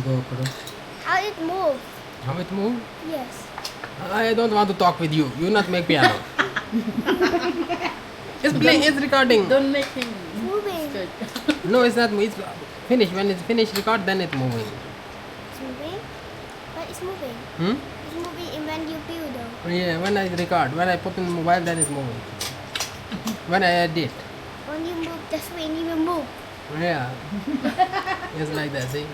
GoPro. How it move? How it move? Yes. I don't want to talk with you. You not make piano. It's playing. It's recording. Don't make him Moving. scared. No, it's not. It's finished. When it's finished record, then it's moving. It's moving? But it's moving. Hmm? It's moving in when you feel though. Yeah. When I record, when I put in the mobile, then it's moving. When I edit. When you move, the screen even move. Yeah. It's like that. See.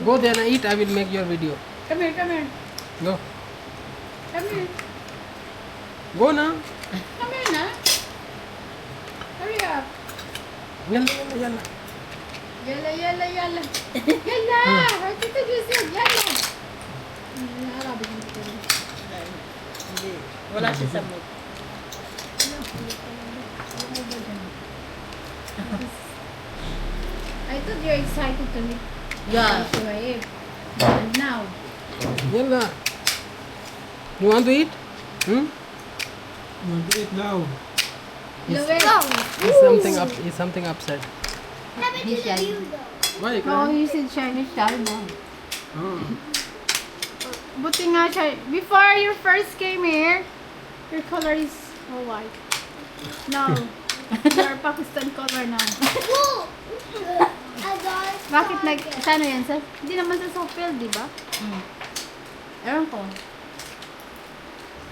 Go there and eat. I will make your video. Come here, come here. Go. Come here. Go now. Come here na. Hurry up. Yalla, yalla, yalla. Yalla, yalla, yalla. Yalla! Tito Joseph, yalla! Arabi mo ito. Hindi. Wala siya sa mood. I thought you're excited to meet Shoaib. And now, Yalla. You want to eat? Hmm? You want to eat now? Louis. He's something upset. Have it He's to the shy. view though. Why? No, he's in Chinese style mo. Oh. Buti nga siya. Before you first came here, your color is all white. No. Your Pakistan color now. Whoa! I got Bakit ano yan? Hindi naman sa Sopel, di ba? Ewan ko.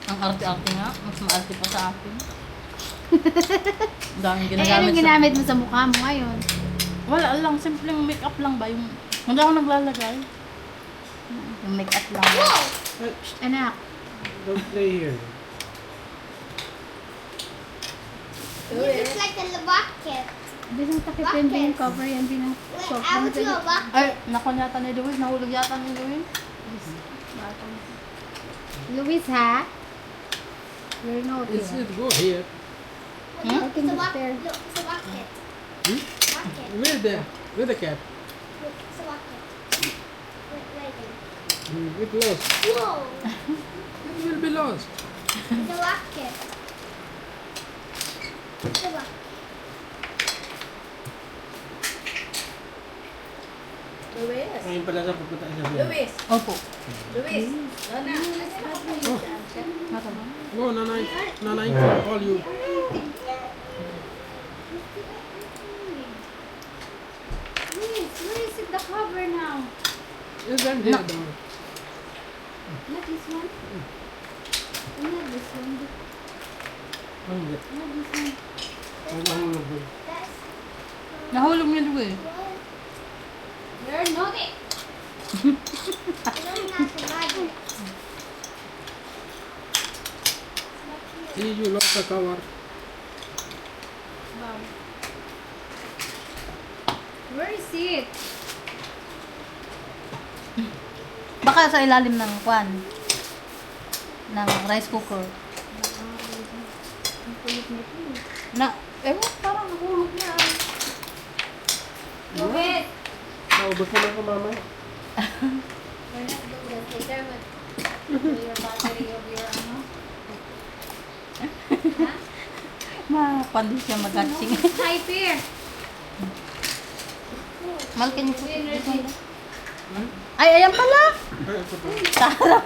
Ang arte-arte nga, mas maarte pa sa akin. Ang daming Eh, ginagamit anong ginamit mo sa mukha mo ngayon? Wala lang, simpleng make-up lang ba? Yung, hindi ako naglalagay. Yung make-up lang. Anak, Don't play here. You look like a bucket. bisang takip yan din yung cover yan din ang Wait, soft I want you a bucket. Ay, nakon yata ni Luis, nahulog yata ni Luis. Luis, ha? You're naughty. It's it. Go here. Hmm? How can It's a you bucket. stare? Look, it's a bucket. Hmm? Bucket. Where there? Where the cat? Look, it's a bucket. Right there. It lost. Whoa! It will be lost. It's a bucket. It's a bucket. Luis? Ngayon pala sa pupunta sa vlog. Luis? Opo. Luis? Lana? Go, Nanay. Nanay, call you. Luis, where is it the cover now? Is that here? Down. Not this one? Not this one. Oh, yeah. Not this one. Oh, nahulog doon. That's Nahulog ni Luis. what? You're naughty. No, not the bucket. See, you lost the cover. Wow. Where is it? Baka sa ilalim ng kwan. Ng rice cooker. Ang kulit nito. Na, ewan, parang nahulog na. Luis! Naubos na lang ko mama. We're not doing that later, but your battery of your ano? Mapandi siya mag-catching. Hyper! Malkin ko. Energy. Ay, ayan pala! Ay, ito pa. Tara.